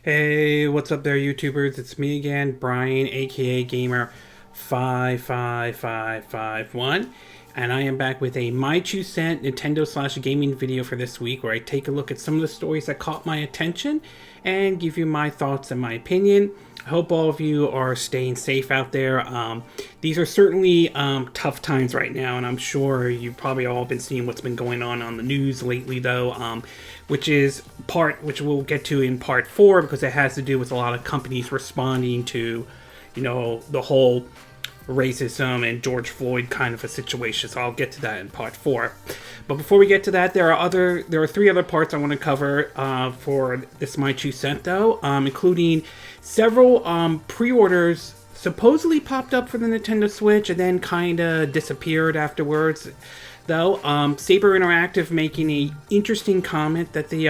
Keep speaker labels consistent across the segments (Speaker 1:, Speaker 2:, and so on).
Speaker 1: Hey, what's up there, YouTubers? It's me again, Brian, aka Gamer55551, and I am back with a My 2 cent Nintendo/gaming video for this week, where I take a look at some of the stories that caught my attention and give you my thoughts and my opinion. I hope all of you are staying safe out there. These are certainly tough times right now, and I'm sure you've probably all been seeing what's been going on the news lately, though, which we'll get to in part 4, because it has to do with a lot of companies responding to, the whole racism and George Floyd kind of a situation. So I'll get to that in part 4. But before we get to that, there are 3 other parts I want to cover for this My 2 cent, though, including several pre-orders supposedly popped up for the Nintendo Switch and then kind of disappeared afterwards, though. Saber Interactive making a interesting comment that they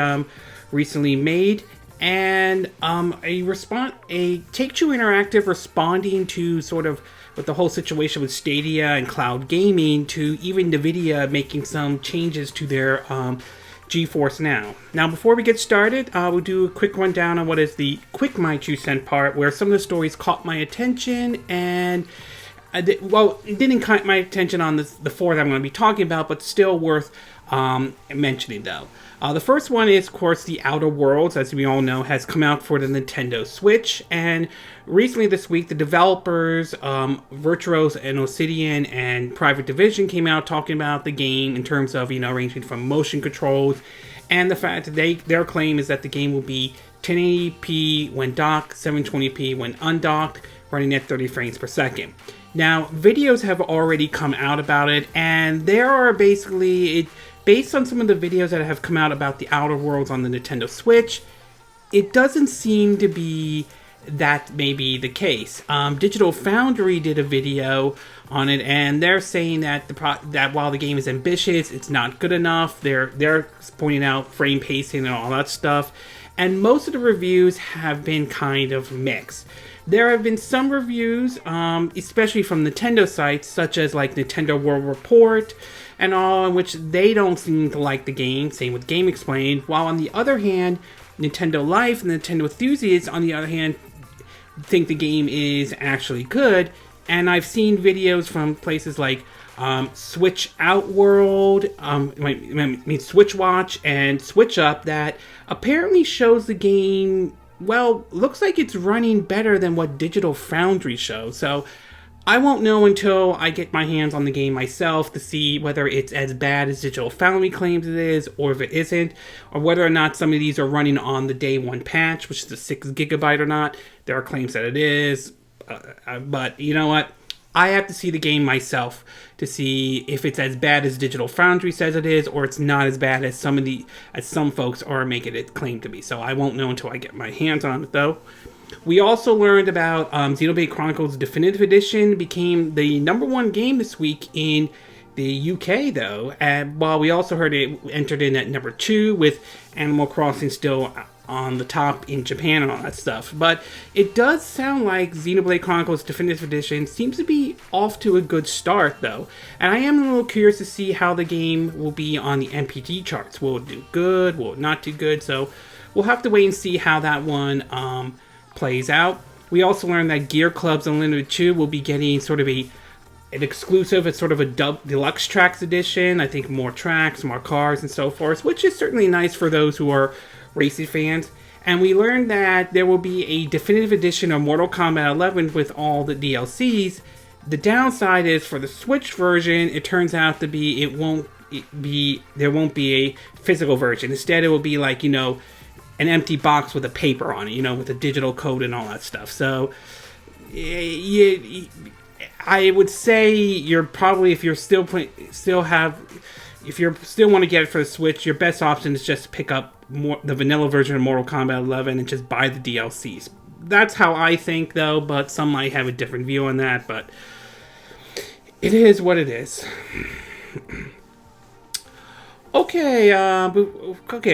Speaker 1: recently made, and a Take-Two Interactive responding to sort of with the whole situation with Stadia and cloud gaming, to even NVIDIA making some changes to their GeForce Now. Now, before we get started, we'll do a quick rundown on what is the quick My 2 cent part, where some of the stories caught my attention, and it didn't catch my attention on the 4 that I'm going to be talking about, but still worth mentioning, though. The first one is, of course, The Outer Worlds, as we all know, has come out for the Nintendo Switch, and recently this week, the developers, Virtuos and Obsidian and Private Division, came out talking about the game in terms of, ranging from motion controls, and the fact that their claim is that the game will be 1080p when docked, 720p when undocked, running at 30 frames per second. Now, videos have already come out about it, and there are basically, based on some of the videos that have come out about The Outer Worlds on the Nintendo Switch, it doesn't seem to be that may be the case. Digital Foundry did a video on it, and they're saying that that while the game is ambitious, it's not good enough. They're pointing out frame pacing and all that stuff, and most of the reviews have been kind of mixed. There have been some reviews, especially from Nintendo sites, such as like Nintendo World Report and all, in which they don't seem to like the game, same with Game Explained, while on the other hand, Nintendo Life and Nintendo Enthusiasts, on the other hand, think the game is actually good. And I've seen videos from places like Switch Outworld, Switch Watch, and Switch Up that apparently shows the game, well, looks like it's running better than what Digital Foundry shows. So I won't know until I get my hands on the game myself to see whether it's as bad as Digital Foundry claims it is, or if it isn't, or whether or not some of these are running on the day 1 patch, which is a 6 gigabyte or not. There are claims that it is, but you know what? I have to see the game myself to see if it's as bad as Digital Foundry says it is, or it's not as bad as some folks are making it claim to be. So I won't know until I get my hands on it, though. We also learned about Xenoblade Chronicles Definitive Edition became the #1 game this week in the UK, though, while we also heard it entered in at number 2, with Animal Crossing still on the top in Japan and all that stuff. But it does sound like Xenoblade Chronicles Definitive Edition seems to be off to a good start, though. And I am a little curious to see how the game will be on the MPG charts. Will it do good? Will it not do good? So we'll have to wait and see how that one plays out. We also learned that Gear Clubs Unlimited 2 will be getting sort of an exclusive, it's sort of a deluxe tracks edition. I think more tracks, more cars, and so forth, which is certainly nice for those who are racing fans. And we learned that there will be a definitive edition of Mortal Kombat 11 with all the DLCs. The downside is, for the Switch version, it turns out to be there won't be a physical version. Instead, it will be like, an empty box with a paper on it, with a digital code and all that stuff. So I would say you're probably, if you still want to get it for the Switch, your best option is just pick up the vanilla version of Mortal Kombat 11 and just buy the DLCs. That's how I think, though, but some might have a different view on that, but it is what it is. Okay,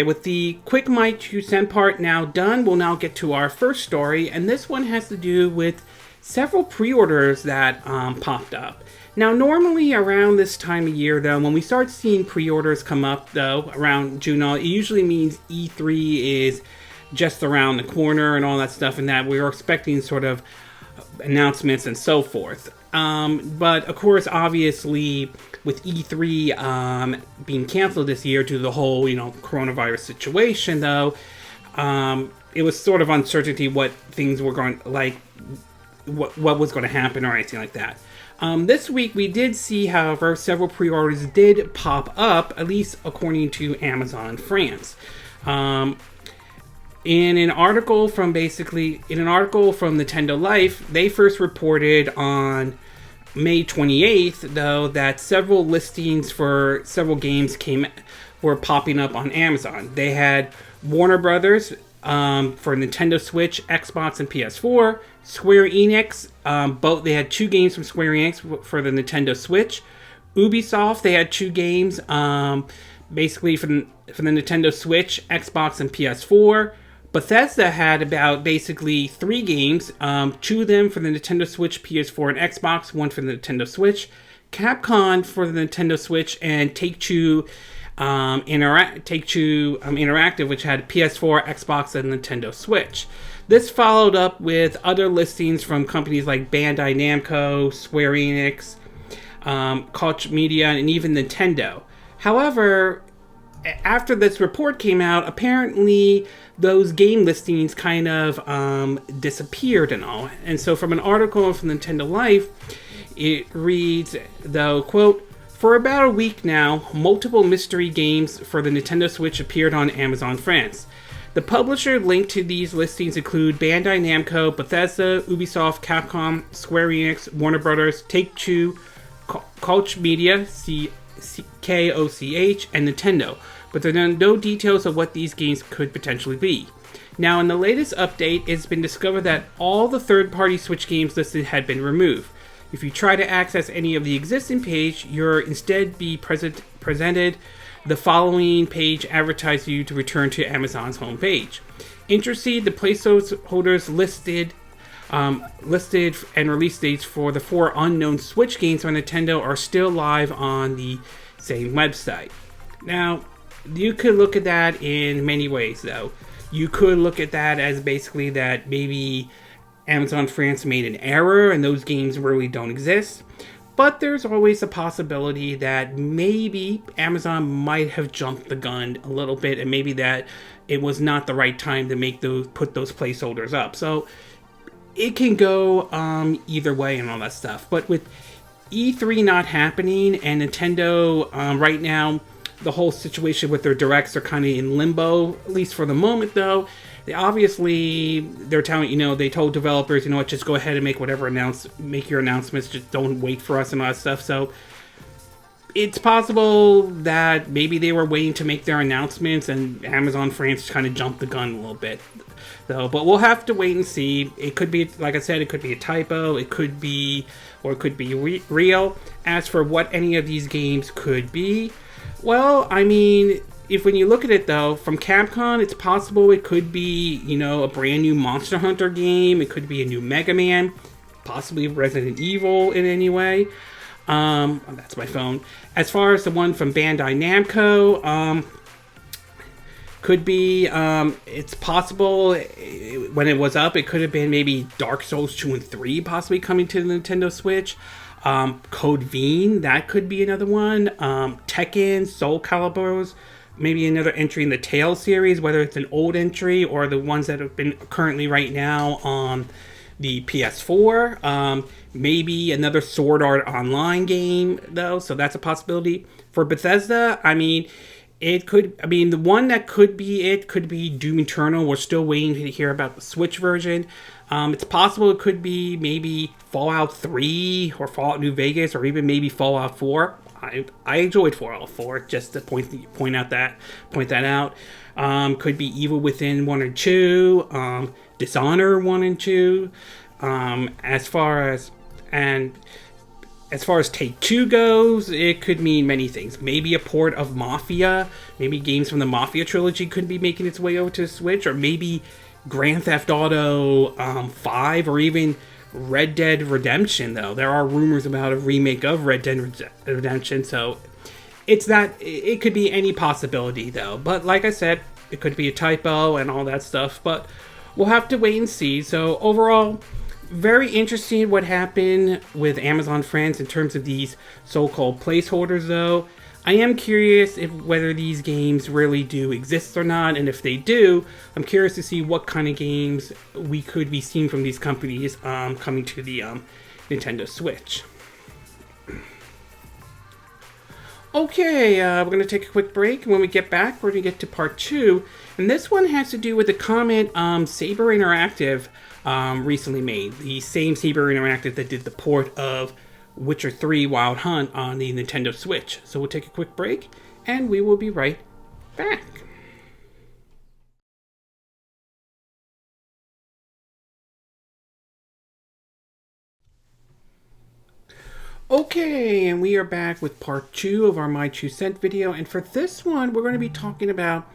Speaker 1: with the quick My 2 cent part now done, we'll now get to our first story, and this one has to do with several pre-orders that popped up. Now, normally around this time of year, though, when we start seeing pre-orders come up, though, around June, it usually means E3 is just around the corner and all that stuff, and that we were expecting sort of announcements and so forth. But of course, obviously, with E3 being canceled this year due to the whole, coronavirus situation, though, it was sort of uncertainty what things were going, like, what was going to happen or anything like that. This week we did see, however, several pre-orders did pop up, at least according to Amazon France. In an article from Nintendo Life, they first reported on May 28th, though, that several listings for several games were popping up on Amazon. They had Warner Brothers for Nintendo Switch, Xbox, and PS4. Square Enix, they had 2 games from Square Enix for the Nintendo Switch. Ubisoft, they had 2 games, basically for the Nintendo Switch, Xbox, and PS4. Bethesda had about basically 3 games, 2 of them for the Nintendo Switch, PS4, and Xbox, 1 for the Nintendo Switch. Capcom for the Nintendo Switch, and Take-Two Interactive, which had PS4, Xbox, and Nintendo Switch. This followed up with other listings from companies like Bandai Namco, Square Enix, Koch Media, and even Nintendo. However, after this report came out, apparently those game listings kind of disappeared and all. And so from an article from Nintendo Life, it reads, though, quote, "For about a week now, multiple mystery games for the Nintendo Switch appeared on Amazon France. The publisher linked to these listings include Bandai Namco, Bethesda, Ubisoft, Capcom, Square Enix, Warner Brothers, Take-Two, Koch Media, KOCH, and Nintendo, but there are no details of what these games could potentially be. Now, in the latest update, it's been discovered that all the third-party Switch games listed had been removed. If you try to access any of the existing page, you'll instead be presented the following page advertising you to return to Amazon's homepage. Interested, the placeholders listed and release dates for the 4 unknown Switch games on Nintendo are still live on the same website." Now, you could look at that in many ways, though. You could look at that as basically that maybe Amazon France made an error and those games really don't exist. But there's always a possibility that maybe Amazon might have jumped the gun a little bit, and maybe that it was not the right time to put those placeholders up. So it can go either way and all that stuff. But with E3 not happening and Nintendo right now, the whole situation with their directs are kind of in limbo, at least for the moment, though. They're telling, they told developers, just go ahead and make your announcements, just don't wait for us and all that stuff. So it's possible that maybe they were waiting to make their announcements and Amazon France kind of jumped the gun a little bit, though. But we'll have to wait and see. It could be, like I said, it could be a typo, it could be real. As for what any of these games could be, well, I mean, when you look at it, though, from Capcom, it's possible it could be, a brand new Monster Hunter game. It could be a new Mega Man, possibly Resident Evil in any way. That's my phone. As far as the one from Bandai Namco, could be, it's possible when it was up, it could have been maybe Dark Souls 2 and 3 possibly coming to the Nintendo Switch. Code Vein, that could be another one. Tekken, Soul Calibur's, maybe another entry in the Tales series, whether it's an old entry or the ones that have been currently right now on the PS4. Maybe another Sword Art Online game, though, so that's a possibility. For Bethesda, the one that could be Doom Eternal. We're still waiting to hear about the Switch version. It's possible it could be maybe Fallout 3 or Fallout New Vegas or even maybe Fallout 4. I enjoyed Fallout 4, just to point that out. Could be Evil Within 1 or 2, Dishonor 1 and 2. As far as Take-Two goes, it could mean many things. Maybe a port of Mafia. Maybe games from the Mafia trilogy could be making its way over to the Switch, or maybe Grand Theft Auto 5, or even Red Dead Redemption, though. There are rumors about a remake of Red Dead Redemption, so it could be any possibility, though. But like I said, it could be a typo and all that stuff, but we'll have to wait and see. So overall, very interesting what happened with Amazon France in terms of these so-called placeholders, though. I am curious whether these games really do exist or not, and if they do, I'm curious to see what kind of games we could be seeing from these companies coming to the Nintendo Switch. Okay, we're going to take a quick break, and when we get back, we're going to get to part 2, and this one has to do with a comment Saber Interactive recently made. The same Saber Interactive that did the port of Witcher 3 Wild Hunt on the Nintendo Switch. So we'll take a quick break, and we will be right back. Okay, and we are back with part 2 of our My 2 Cent video, and for this one, we're going to be talking about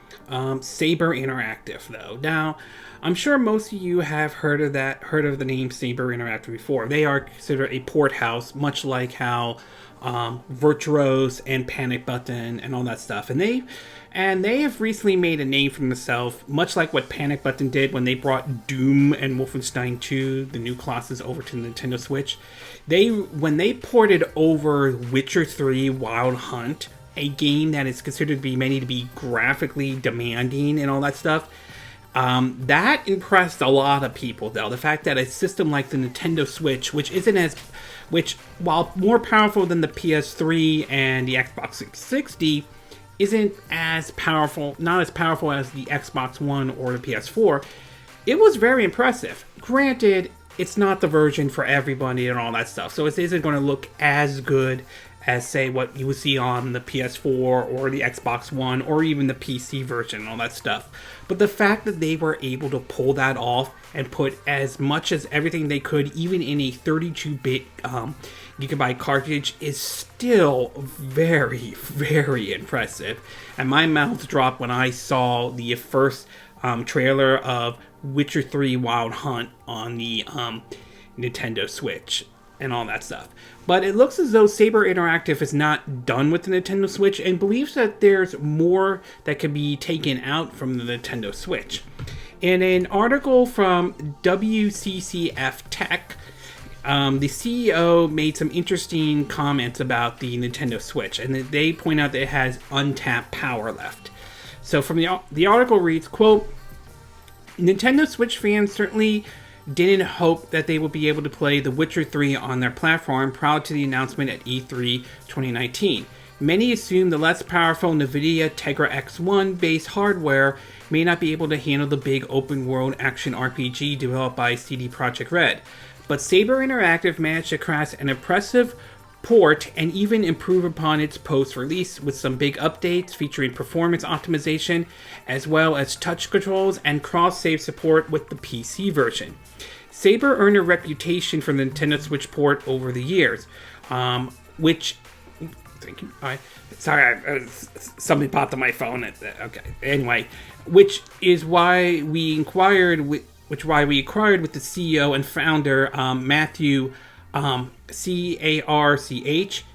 Speaker 1: Saber Interactive, though. Now, I'm sure most of you have heard of the name Saber Interactive before. They are considered a port house, much like how Virtuos and Panic Button and all that stuff. And they have recently made a name for themselves, much like what Panic Button did when they brought Doom and Wolfenstein 2, the new classes, over to the Nintendo Switch. When they ported over Witcher 3 Wild Hunt, a game that is considered to be many to be graphically demanding and all that stuff, that impressed a lot of people, though. The fact that a system like the Nintendo Switch, which while more powerful than the PS3 and the Xbox 360, isn't as powerful, not as powerful as the Xbox One or the PS4, it was very impressive. Granted, it's not the version for everybody and all that stuff, so it isn't going to look as good as, say, what you would see on the PS4 or the Xbox One or even the PC version and all that stuff. But the fact that they were able to pull that off and put as much as everything they could, even in a 32-bit gigabyte cartridge, is still very, very impressive. And my mouth dropped when I saw the first trailer of Witcher 3 Wild Hunt on the Nintendo Switch and all that stuff. But it looks as though Saber Interactive is not done with the Nintendo Switch and believes that there's more that can be taken out from the Nintendo Switch. In an article from WCCF Tech, the CEO made some interesting comments about the Nintendo Switch, and they point out that it has untapped power left. So from the article reads, quote, Nintendo Switch fans certainly didn't hope that they would be able to play The Witcher 3 on their platform prior to the announcement at E3 2019. Many assume the less powerful NVIDIA Tegra X1 based hardware may not be able to handle the big open-world action RPG developed by CD Projekt Red. But Saber Interactive managed to craft an impressive port and even improve upon its post-release with some big updates featuring performance optimization as well as touch controls and cross-save support with the PC version. Saber earned a reputation for the Nintendo Switch port over the years, which... Thank you. Sorry, something popped on my phone. Okay. Anyway, which is why we inquired with the CEO and founder Matthew Carch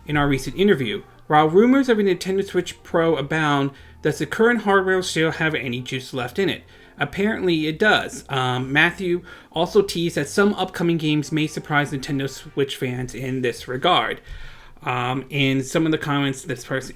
Speaker 1: in our recent interview. While rumors of a Nintendo Switch Pro abound, does the current hardware still have any juice left in it? Apparently it does. Matthew also teased that some upcoming games may surprise Nintendo Switch fans in this regard. In some of the comments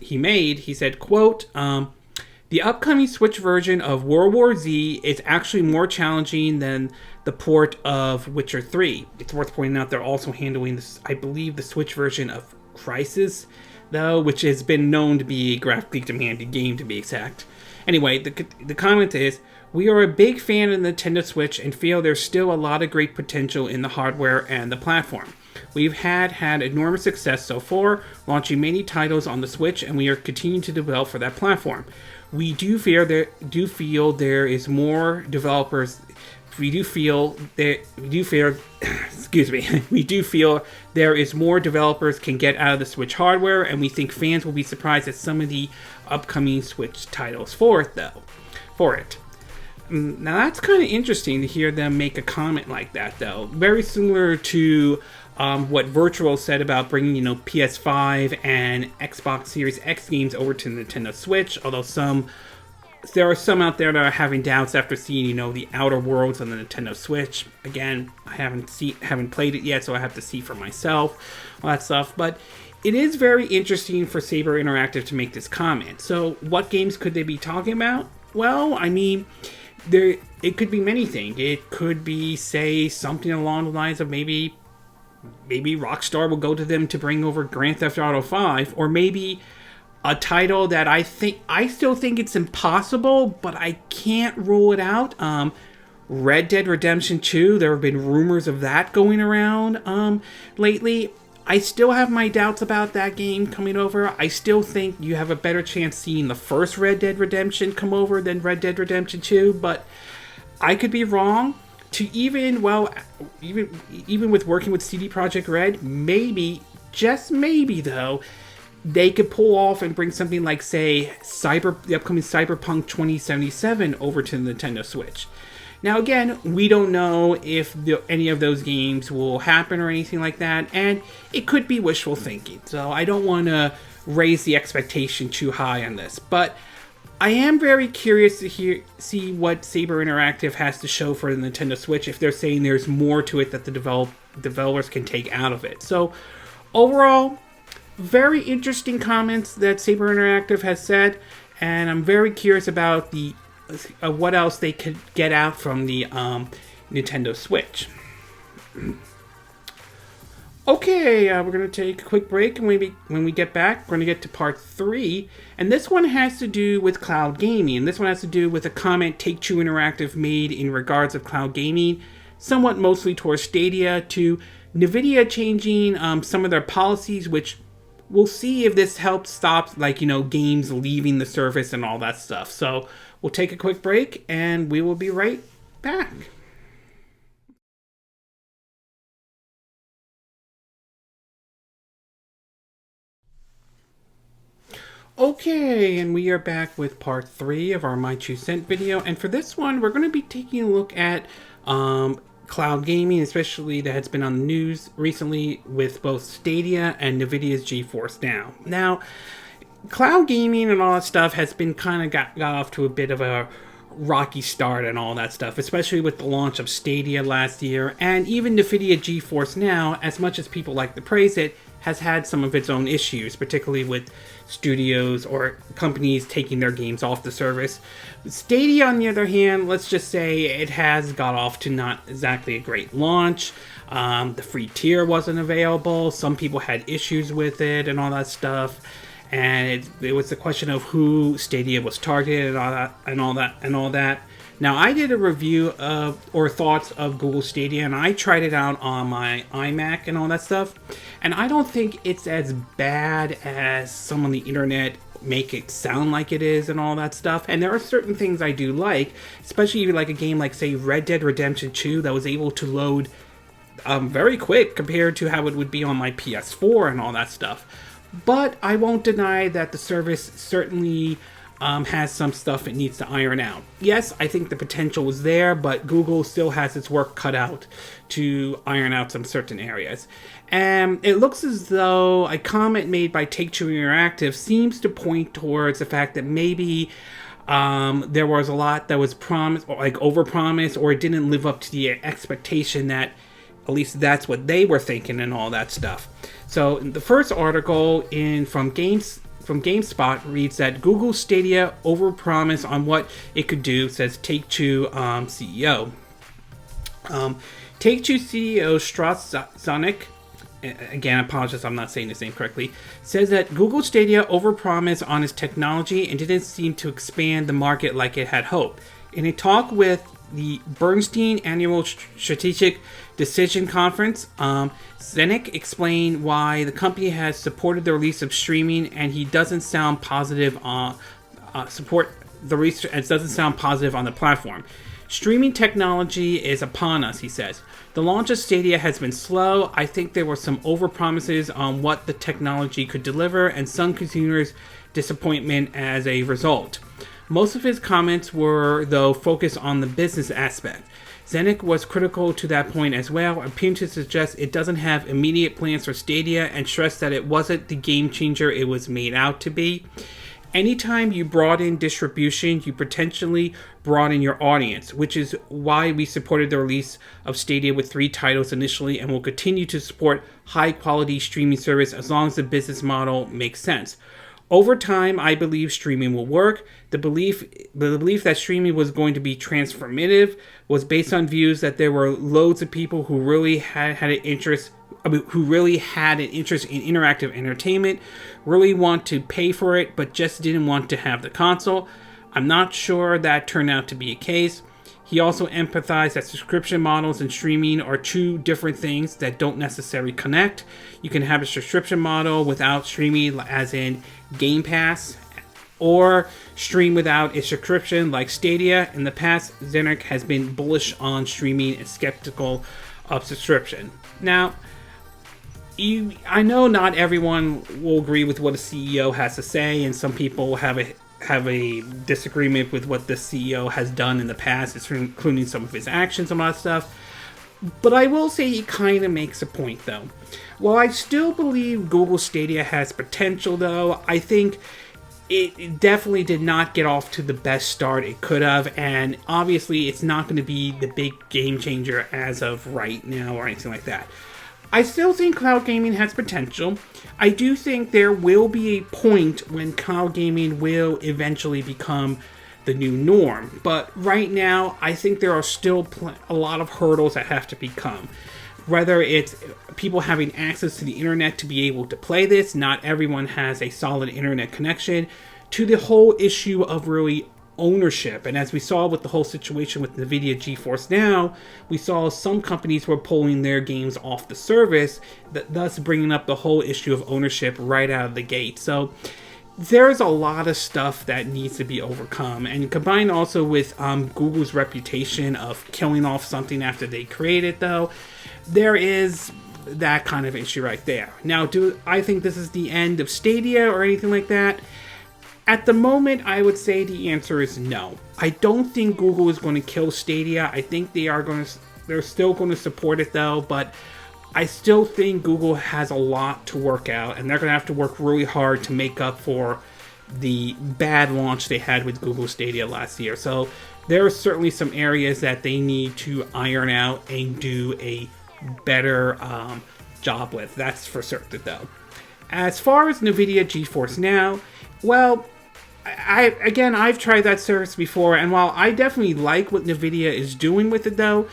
Speaker 1: he made, he said, quote, the upcoming Switch version of World War Z is actually more challenging than the port of Witcher 3. It's worth pointing out they're also handling this, I believe, the Switch version of Crysis, though, which has been known to be a graphically demanding game, to be exact. Anyway, the comment is, we are a big fan of the Nintendo Switch and feel there's still a lot of great potential in the hardware and the platform. We've had enormous success so far, launching many titles on the Switch, and we are continuing to develop for that platform. We do feel there is more developers. We do feel there is more developers can get out of the Switch hardware, and we think fans will be surprised at some of the upcoming Switch titles for it. Now that's kind of interesting to hear them make a comment like that, though. Very similar to what Virtual said about bringing, PS5 and Xbox Series X games over to Nintendo Switch, although some there are some out there that are having doubts after seeing, you know, the Outer Worlds on the Nintendo Switch. Again, I haven't played it yet, so I have to see for myself, all that stuff. But it is very interesting for Saber Interactive to make this comment. So, what games could they be talking about? Well, I mean, it could be many things. It could be, say, something along the lines of maybe Rockstar will go to them to bring over Grand Theft Auto 5, or maybe a title that I still think it's impossible, but I can't rule it out. Red Dead Redemption 2, there have been rumors of that going around lately. I still have my doubts about that game coming over. I still think you have a better chance seeing the first Red Dead Redemption come over than Red Dead Redemption 2, but I could be wrong. Even with working with CD Projekt Red, maybe, just maybe though, they could pull off and bring something like, say, the upcoming Cyberpunk 2077 over to the Nintendo Switch. Now, again, we don't know if any of those games will happen or anything like that, and it could be wishful thinking. So I don't want to raise the expectation too high on this, but I am very curious to see what Saber Interactive has to show for the Nintendo Switch, if they're saying there's more to it that the developers can take out of it. So overall, very interesting comments that Saber Interactive has said, and I'm very curious about what else they could get out from the Nintendo Switch. Okay, we're going to take a quick break, and when we get back, we're going to get to part 3, and this one has to do with cloud gaming, and this one has to do with a comment Take-Two Interactive made in regards of cloud gaming, somewhat mostly towards Stadia, to NVIDIA changing some of their policies, which we'll see if this helps stop, games leaving the service and all that stuff. So we'll take a quick break, and we will be right back. Okay, and we are back with part 3 of our My 2 Cent video, and for this one, we're going to be taking a look at cloud gaming, especially that has been on the news recently with both Stadia and NVIDIA's GeForce Now. Now, cloud gaming and all that stuff has been kind of got off to a bit of a rocky start and all that stuff, especially with the launch of Stadia last year, and even NVIDIA GeForce Now, as much as people like to praise it, has had some of its own issues, particularly with studios or companies taking their games off the service. Stadia, on the other hand, let's just say it has got off to not exactly a great launch. The free tier wasn't available. Some people had issues with it and all that stuff. And it was a question of who Stadia was targeted and all that. Now, I did a review of, or thoughts of Google Stadia, and I tried it out on my iMac and all that stuff, and I don't think it's as bad as some on the internet make it sound like it is and all that stuff. And there are certain things I do like, especially like a game like, say, Red Dead Redemption 2 that was able to load very quick compared to how it would be on my PS4 and all that stuff. But I won't deny that the service certainly has some stuff it needs to iron out. Yes, I think the potential was there, but Google still has its work cut out to iron out some certain areas. And it looks as though a comment made by Take-Two Interactive seems to point towards the fact that maybe there was a lot that was promised, or like overpromised, or it didn't live up to the expectation that, at least that's what they were thinking and all that stuff. So the first article from GameSpot reads that Google Stadia overpromised on what it could do, says Take-Two CEO. Take-Two CEO Strauss Zelnick, again, I apologize, I'm not saying his name correctly, says that Google Stadia overpromised on its technology and didn't seem to expand the market like it had hoped. In a talk with the Bernstein Annual Strategic Decision Conference, Zelnick explained why the company has supported the release of streaming, and he doesn't sound positive on it doesn't sound positive on the platform. Streaming technology is upon us, he says. The launch of Stadia has been slow. I think there were some overpromises on what the technology could deliver, and some consumers' disappointment as a result. Most of his comments were, though, focused on the business aspect. Zelnick was critical to that point as well, appearing to suggest it doesn't have immediate plans for Stadia, and stressed that it wasn't the game changer it was made out to be. Anytime you broaden distribution, you potentially broaden your audience, which is why we supported the release of Stadia with 3 titles initially and will continue to support high-quality streaming service as long as the business model makes sense. Over time, I believe streaming will work. The belief that streaming was going to be transformative was based on views that there were loads of people who really had an interest in interactive entertainment, really want to pay for it, but just didn't want to have the console. I'm not sure that turned out to be a case. He also empathized that subscription models and streaming are 2 different things that don't necessarily connect. You can have a subscription model without streaming, as in Game Pass, or stream without a subscription like Stadia. In the past, Zenek has been bullish on streaming and skeptical of subscription. Now, I know not everyone will agree with what a CEO has to say, and some people have a disagreement with what the CEO has done in the past, including some of his actions and all that stuff. But I will say he kind of makes a point, though. While I still believe Google Stadia has potential, though, I think it definitely did not get off to the best start it could have, and obviously it's not going to be the big game changer as of right now or anything like that. I still think cloud gaming has potential. I do think there will be a point when cloud gaming will eventually become the new norm. But right now, I think there are still a lot of hurdles that have to become. Whether it's people having access to the internet to be able to play this, not everyone has a solid internet connection, to the whole issue of really ownership. And as we saw with the whole situation with NVIDIA GeForce Now, we saw some companies were pulling their games off the service, thus bringing up the whole issue of ownership right out of the gate. So there's a lot of stuff that needs to be overcome, and combined also with Google's reputation of killing off something after they create it, though, there is that kind of issue right there. Now, do I think this is the end of Stadia or anything like that? At the moment, I would say the answer is no. I don't think Google is going to kill Stadia. I think they're still going to support it, though, but I still think Google has a lot to work out, and they're going to have to work really hard to make up for the bad launch they had with Google Stadia last year. So there are certainly some areas that they need to iron out and do a better job with. That's for certain, though. As far as NVIDIA GeForce Now, well, I've tried that service before, and while I definitely like what NVIDIA is doing with it, though,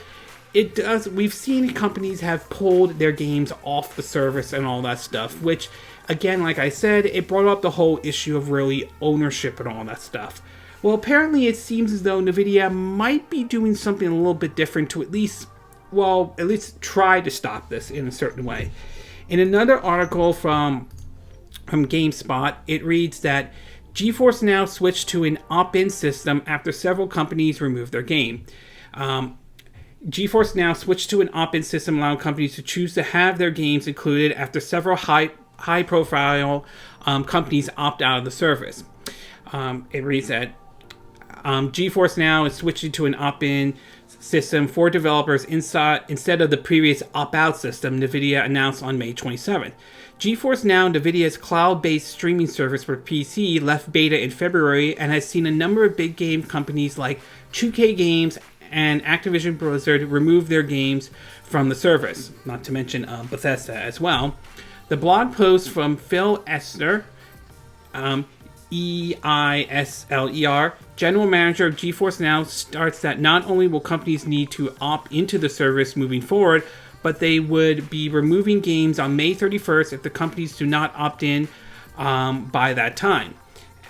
Speaker 1: we've seen companies have pulled their games off the service and all that stuff, which, again, like I said, it brought up the whole issue of really ownership and all that stuff. Well, apparently it seems as though NVIDIA might be doing something a little bit different to at least try to stop this in a certain way. In another article from GameSpot, it reads that GeForce Now switched to an opt-in system after several companies removed their game. GeForce Now switched to an opt-in system allowing companies to choose to have their games included after several high-profile companies opt out of the service. It reads that GeForce Now is switching to an opt-in system for developers instead of the previous opt-out system NVIDIA announced on May 27th. GeForce Now, NVIDIA's cloud-based streaming service for PC, left beta in February and has seen a number of big game companies like 2K Games and Activision Blizzard remove their games from the service, not to mention Bethesda as well. The blog post from Phil Esler, E-I-S-L-E-R, General Manager of GeForce Now, starts that not only will companies need to opt into the service moving forward, but they would be removing games on May 31st if the companies do not opt in by that time.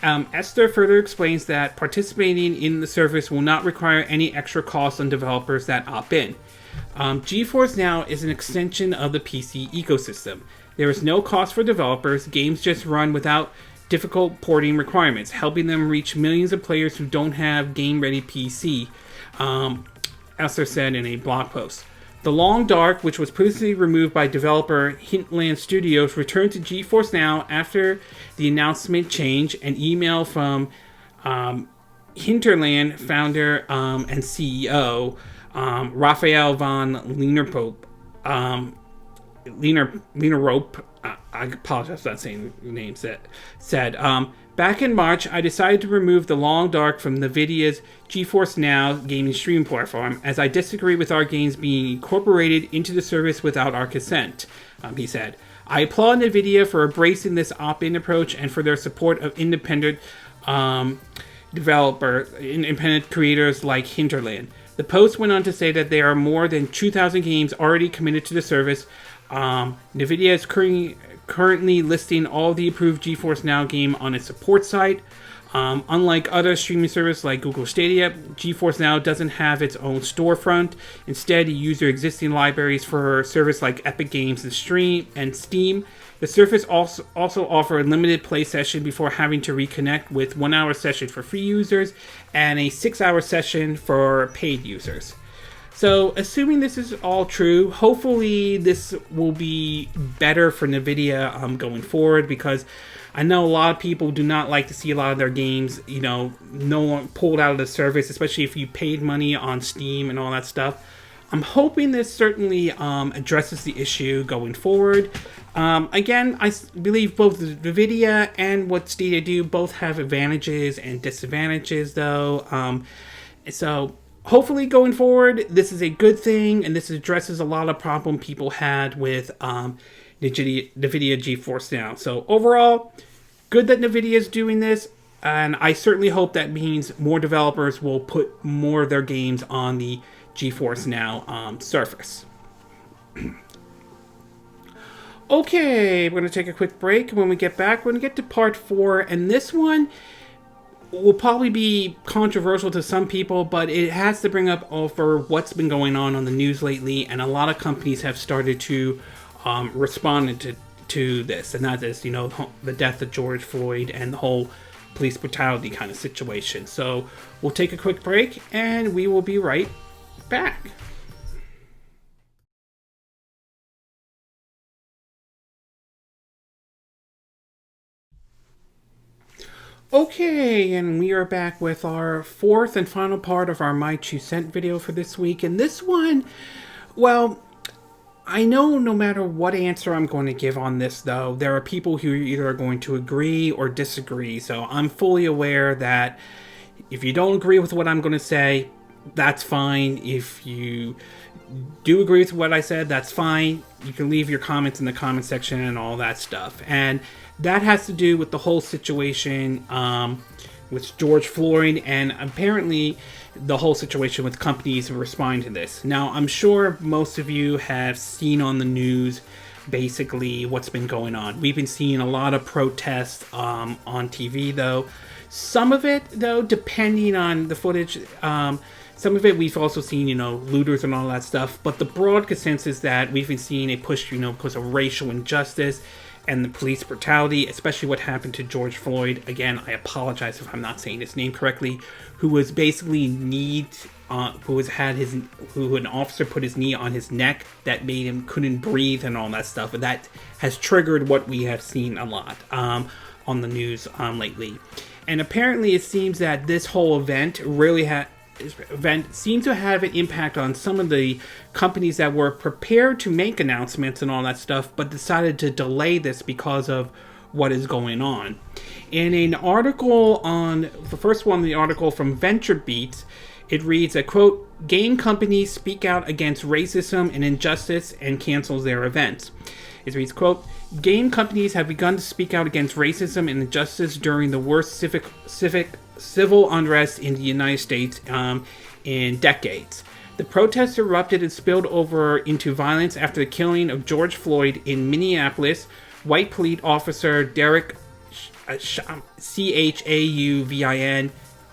Speaker 1: Esther further explains that participating in the service will not require any extra costs on developers that opt in. GeForce Now is an extension of the PC ecosystem. There is no cost for developers. Games just run without difficult porting requirements, helping them reach millions of players who don't have game-ready PC, Esther said in a blog post. The Long Dark, which was previously removed by developer Untitled Studios, returned to GeForce Now after the announcement change. An email from Hinterland founder and CEO Raphael von Lienerpope, I apologize for not saying the name, said, Back in March, I decided to remove The Long Dark from NVIDIA's GeForce Now gaming streaming platform, as I disagree with our games being incorporated into the service without our consent, he said. I applaud NVIDIA for embracing this opt-in approach and for their support of independent independent creators like Hinterland. The post went on to say that there are more than 2,000 games already committed to the service. NVIDIA is currently listing all the approved GeForce Now game on its support site. Unlike other streaming services like Google Stadia, GeForce Now doesn't have its own storefront. Instead, you use their existing libraries for service like Epic Games and Steam. The service also offers a limited play session before having to reconnect, with 1 hour session for free users and a 6 hour session for paid users. So, assuming this is all true, hopefully this will be better for NVIDIA going forward, because I know a lot of people do not like to see a lot of their games, no one pulled out of the service, especially if you paid money on Steam and all that stuff. I'm hoping this certainly addresses the issue going forward. Again, I believe both NVIDIA and what Stadia do both have advantages and disadvantages, though. So hopefully going forward, this is a good thing, and this addresses a lot of problem people had with NVIDIA GeForce Now. So overall, good that NVIDIA is doing this, and I certainly hope that means more developers will put more of their games on the GeForce Now surface. Okay, we're going to take a quick break. When we get back, we're going to get to part 4, and this one will probably be controversial to some people, but it has to bring up over what's been going on the news lately, and a lot of companies have started to respond to this, and that is, the death of George Floyd and the whole police brutality kind of situation. So we'll take a quick break, and we will be right back. Okay, and we are back with our 4th and final part of our My 2 Cent video for this week. And this one, well, I know no matter what answer I'm going to give on this, though, there are people who either are going to agree or disagree. So I'm fully aware that if you don't agree with what I'm going to say, that's fine. If you do agree with what I said, that's fine. You can leave your comments in the comment section and all that stuff. And that has to do with the whole situation with George Floyd, and apparently the whole situation with companies responding to this. Now, I'm sure most of you have seen on the news basically what's been going on. We've been seeing a lot of protests on TV, though. Some of it, though, depending on the footage, some of it we've also seen, looters and all that stuff. But the broad consensus that we've been seeing a push, because of racial injustice and the police brutality, especially what happened to George Floyd. Again, I apologize if I'm not saying his name correctly. Who was basically who an officer put his knee on his neck that made him couldn't breathe and all that stuff. And that has triggered what we have seen a lot on the news lately. And apparently, it seems that this whole event seemed to have an impact on some of the companies that were prepared to make announcements and all that stuff, but decided to delay this because of what is going on. In an article the first one, the article from VentureBeat, it reads that, quote, game companies speak out against racism and injustice and cancels their events. It reads, quote, game companies have begun to speak out against racism and injustice during the worst civil unrest in the United States in decades. The protests erupted and spilled over into violence after the killing of George Floyd in Minneapolis. White police officer Derek Chauvin,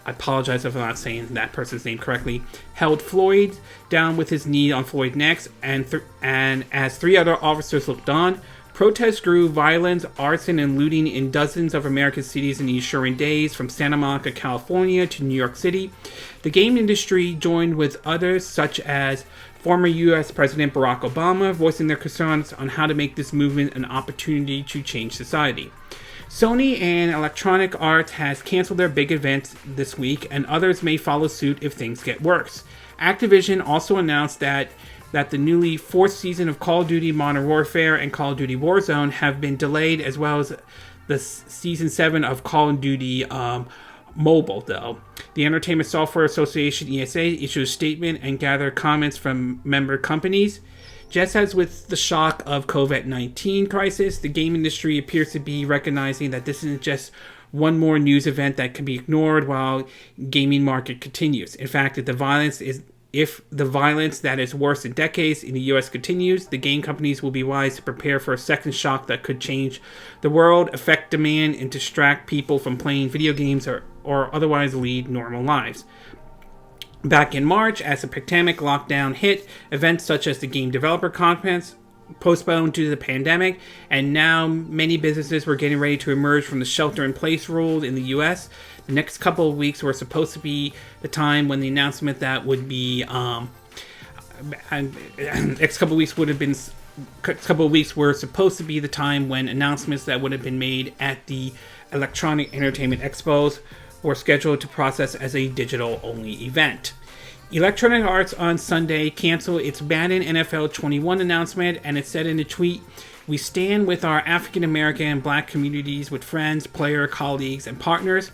Speaker 1: I apologize if I'm not saying that person's name correctly, held Floyd down with his knee on Floyd's neck, and as 3 other officers looked on. Protests grew, violence, arson, and looting in dozens of American cities in the ensuing days, from Santa Monica, California to New York City. The game industry joined with others, such as former U.S. President Barack Obama, voicing their concerns on how to make this movement an opportunity to change society. Sony and Electronic Arts has canceled their big events this week, and others may follow suit if things get worse. Activision also announced that the newly 4th season of Call of Duty Modern Warfare and Call of Duty Warzone have been delayed, as well as the Season 7 of Call of Duty Mobile, though. The Entertainment Software Association, ESA, issued a statement and gathered comments from member companies. Just as with the shock of COVID-19 crisis, the game industry appears to be recognizing that this isn't just one more news event that can be ignored while gaming market continues. In fact, if the violence that is worse in decades in the US continues, the game companies will be wise to prepare for a second shock that could change the world, affect demand, and distract people from playing video games or otherwise lead normal lives. Back in March, as the pandemic lockdown hit, events such as the Game Developer Conference postponed due to the pandemic, and now many businesses were getting ready to emerge from the shelter-in-place rules in the U.S. The next couple of weeks were supposed to be the time when the announcement that would be next couple of weeks would have been couple of weeks were supposed to be the time when announcements that would have been made at the Electronic Entertainment Expos were scheduled to process as a digital-only event. Electronic Arts on Sunday canceled its Madden NFL 21 announcement, and it said in a tweet, "We stand with our African American and Black communities, with friends, player, colleagues, and partners.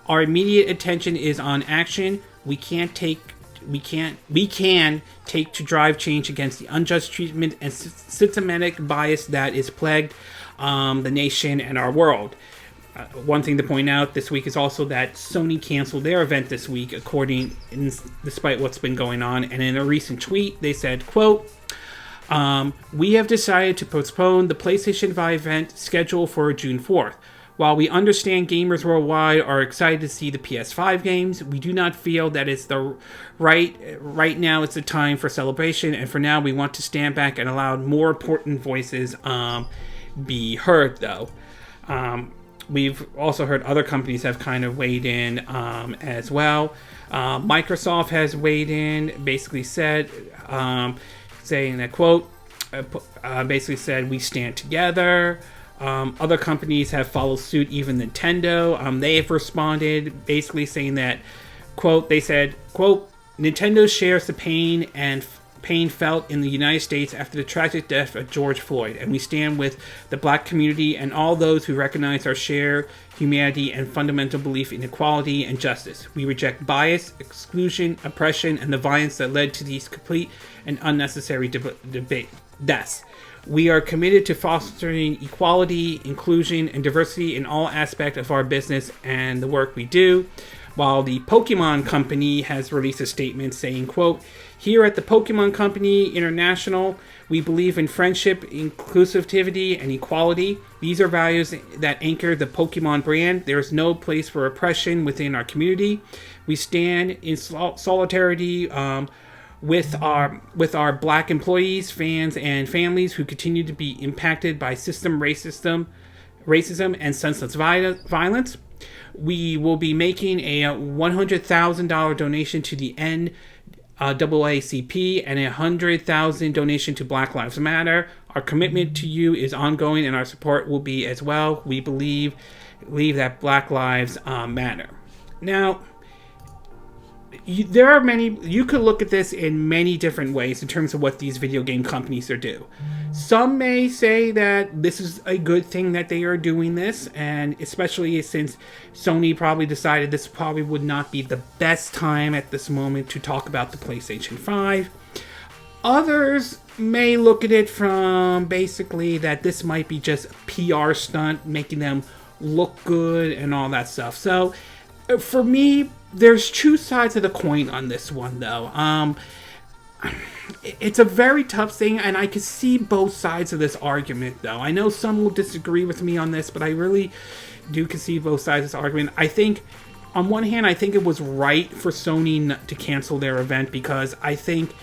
Speaker 1: Our immediate attention is on action we can take to drive change against the unjust treatment and systematic bias that is plagued the nation and our world." One thing to point out this week is also that Sony canceled their event this week, despite what's been going on. And in a recent tweet, they said, quote, "We have decided to postpone the PlayStation 5 event scheduled for June 4th. While we understand gamers worldwide are excited to see the PS5 games, we do not feel that it's the right now it's the time for celebration, and for now we want to stand back and allow more important voices be heard," though. We've also heard other companies have kind of weighed in as well. Microsoft has weighed in, basically said, saying that, quote, basically said, "We stand together." Other companies have followed suit, even Nintendo. They have responded, basically saying that, quote, they said, quote, "Nintendo shares the pain felt in the United States after the tragic death of George Floyd, and we stand with the Black community and all those who recognize our shared humanity and fundamental belief in equality and justice. We reject bias, exclusion, oppression, and the violence that led to these complete and unnecessary deaths. We are committed to fostering equality, inclusion, and diversity in all aspects of our business and the work we do." While the Pokemon Company has released a statement saying, quote, "Here at the Pokemon Company International, we believe in friendship, inclusivity, and equality. These are values that anchor the Pokemon brand. There is no place for oppression within our community. We stand in solidarity with our Black employees, fans, and families who continue to be impacted by system racism and senseless violence. We will be making a $100,000 donation to the NAACP and a $100,000 donation to Black Lives Matter. Our commitment to you is ongoing, and our support will be as well. We believe that Black lives matter." Now, there are many. You could look at this in many different ways in terms of what these video game companies are doing. Some may say that this is a good thing that they are doing this, and especially since Sony probably decided this probably would not be the best time at this moment to talk about the PlayStation 5. Others may look at it from basically that this might be just a PR stunt, making them look good and all that stuff. So, for me, there's two sides of the coin on this one, though. It's a very tough thing, and I can see both sides of this argument, though. I know some will disagree with me on this, but I really do concede both sides of this argument. I think, on one hand, I think it was right for Sony to cancel their event, because I think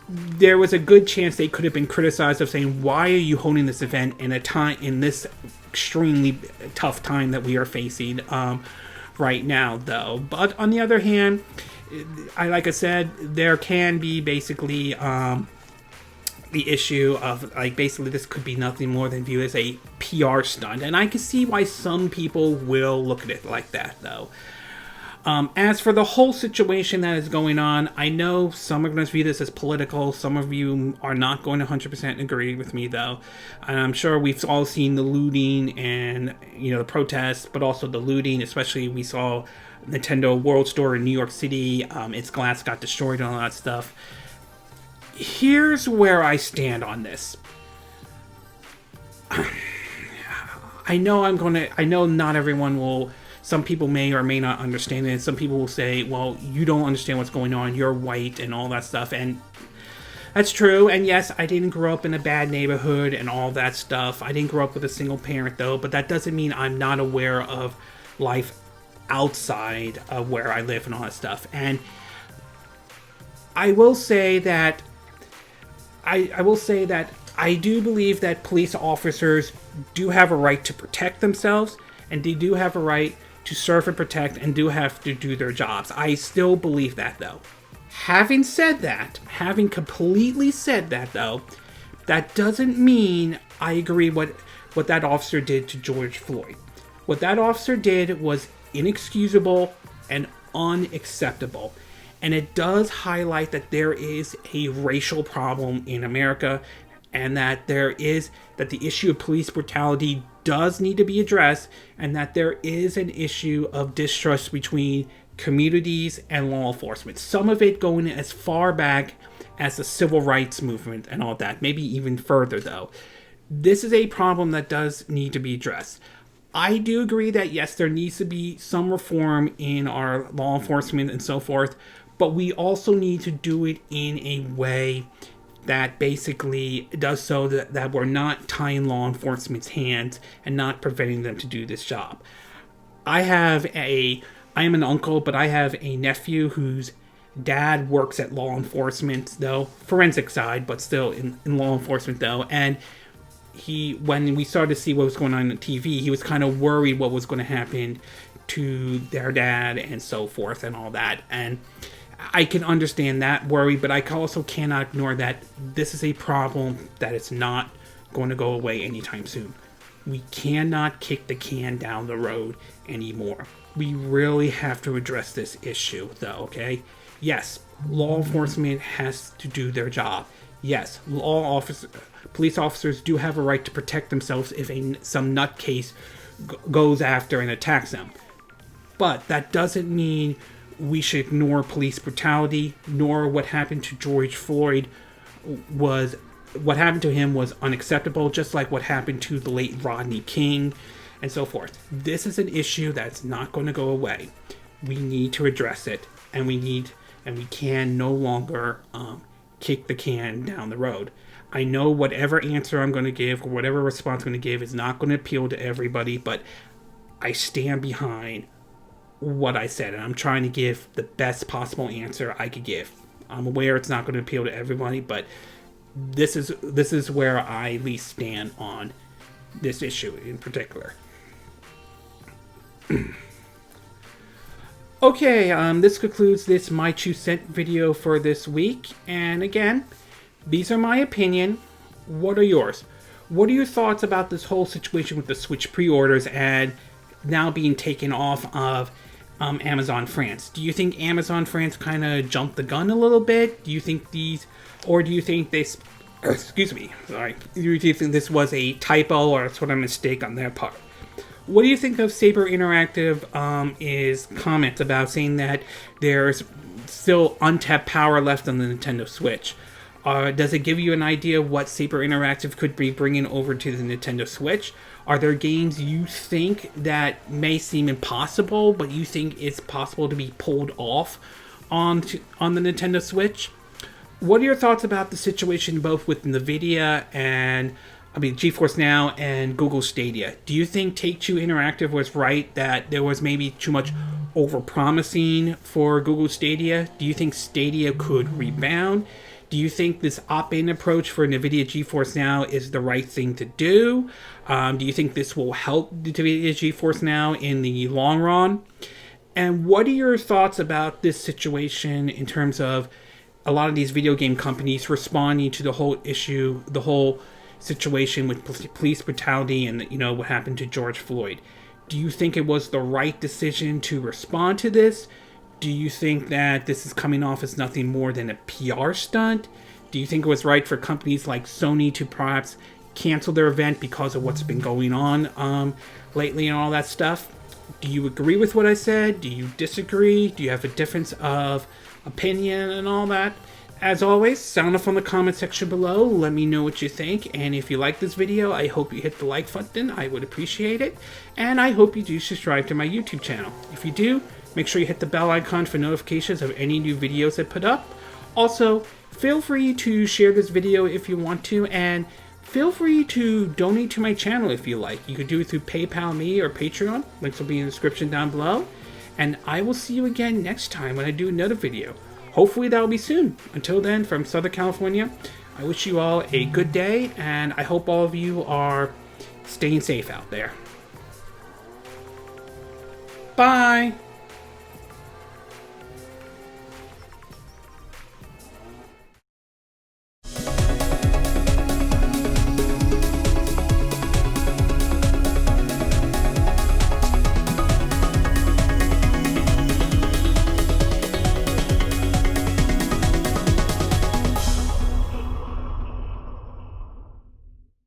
Speaker 1: there was a good chance they could have been criticized of saying, "Why are you holding this event in this extremely tough time that we are facing right now," though. But on the other hand, like I said, there can be basically the issue of, like, basically this could be nothing more than viewed as a PR stunt, and I can see why some people will look at it like that, though. As for the whole situation that is going on, I know some are going to view this as political. Some of you are not going to 100% agree with me, though. And I'm sure we've all seen the looting and, the protests, but also the looting. Especially we saw Nintendo World Store in New York City. Its glass got destroyed and all that stuff. Here's where I stand on this. I know not everyone will. Some people may or may not understand it. Some people will say, well, you don't understand what's going on. You're white and all that stuff. And that's true. And yes, I didn't grow up in a bad neighborhood and all that stuff. I didn't grow up with a single parent, though. But that doesn't mean I'm not aware of life outside of where I live and all that stuff. And I will say that I do believe that police officers do have a right to protect themselves, and they do have a right to serve and protect, and do have to do their jobs. I still believe that, though. Having completely said that, though, that doesn't mean I agree what that officer did to George Floyd. What that officer did was inexcusable and unacceptable. And it does highlight that there is a racial problem in America, and that the issue of police brutality does need to be addressed, and that there is an issue of distrust between communities and law enforcement. Some of it going as far back as the civil rights movement and all that, maybe even further, though. This is a problem that does need to be addressed. I do agree that, yes, there needs to be some reform in our law enforcement and so forth, but we also need to do it in a way that basically does so that we're not tying law enforcement's hands and not preventing them to do this job. I am an uncle, but I have a nephew whose dad works at law enforcement, though, forensic side, but still in law enforcement, though, and when we started to see what was going on TV, he was kind of worried what was going to happen to their dad and so forth and all that, and I can understand that worry, but I also cannot ignore that this is a problem that is not going to go away anytime soon. We cannot kick the can down the road anymore. We really have to address this issue, though, okay? Yes, law enforcement has to do their job. Yes, police officers do have a right to protect themselves if some nutcase goes after and attacks them. But that doesn't mean we should ignore police brutality, nor what happened to George Floyd was unacceptable, just like what happened to the late Rodney King and so forth. This is an issue that's not going to go away. We need to address it, and we can no longer kick the can down the road. I know whatever answer I'm going to give or whatever response I'm going to give is not going to appeal to everybody, but I stand behind what I said, and I'm trying to give the best possible answer I could give. I'm aware it's not going to appeal to everybody, but this is where I at least stand on this issue in particular. Okay, this concludes this My 2 Cent video for this week, and again, these are my opinion. What are yours? What are your thoughts about this whole situation with the Switch pre-orders and now being taken off of Amazon France? Do you think Amazon France kind of jumped the gun a little bit? Do you think do you think this, excuse me, sorry, do you think this was a typo or sort of mistake on their part? What do you think of Saber Interactive is comments about saying that there's still untapped power left on the Nintendo Switch? Does it give you an idea what Saber Interactive could be bringing over to the Nintendo Switch? Are there games you think that may seem impossible, but you think it's possible to be pulled off on the Nintendo Switch? What are your thoughts about the situation both with NVIDIA and, GeForce Now and Google Stadia? Do you think Take-Two Interactive was right that there was maybe too much overpromising for Google Stadia? Do you think Stadia could rebound? Do you think this opt-in approach for NVIDIA GeForce Now is the right thing to do? Do you think this will help NVIDIA GeForce Now in the long run? And what are your thoughts about this situation in terms of a lot of these video game companies responding to the whole issue, the whole situation with police brutality and what happened to George Floyd? Do you think it was the right decision to respond to this? Do you think that this is coming off as nothing more than a PR stunt? Do you think it was right for companies like Sony to perhaps cancel their event because of what's been going on lately and all that stuff? Do you agree with what I said? Do you disagree? Do you have a difference of opinion and all that? As always, sound off on the comment section below. Let me know what you think. And if you like this video, I hope you hit the like button. I would appreciate it. And I hope you do subscribe to my YouTube channel. If you do, make sure you hit the bell icon for notifications of any new videos I put up. Also, feel free to share this video if you want to, and feel free to donate to my channel if you like. You could do it through PayPal me or Patreon. Links will be in the description down below. And I will see you again next time when I do another video. Hopefully that'll be soon. Until then, from Southern California, I wish you all a good day, and I hope all of you are staying safe out there. Bye!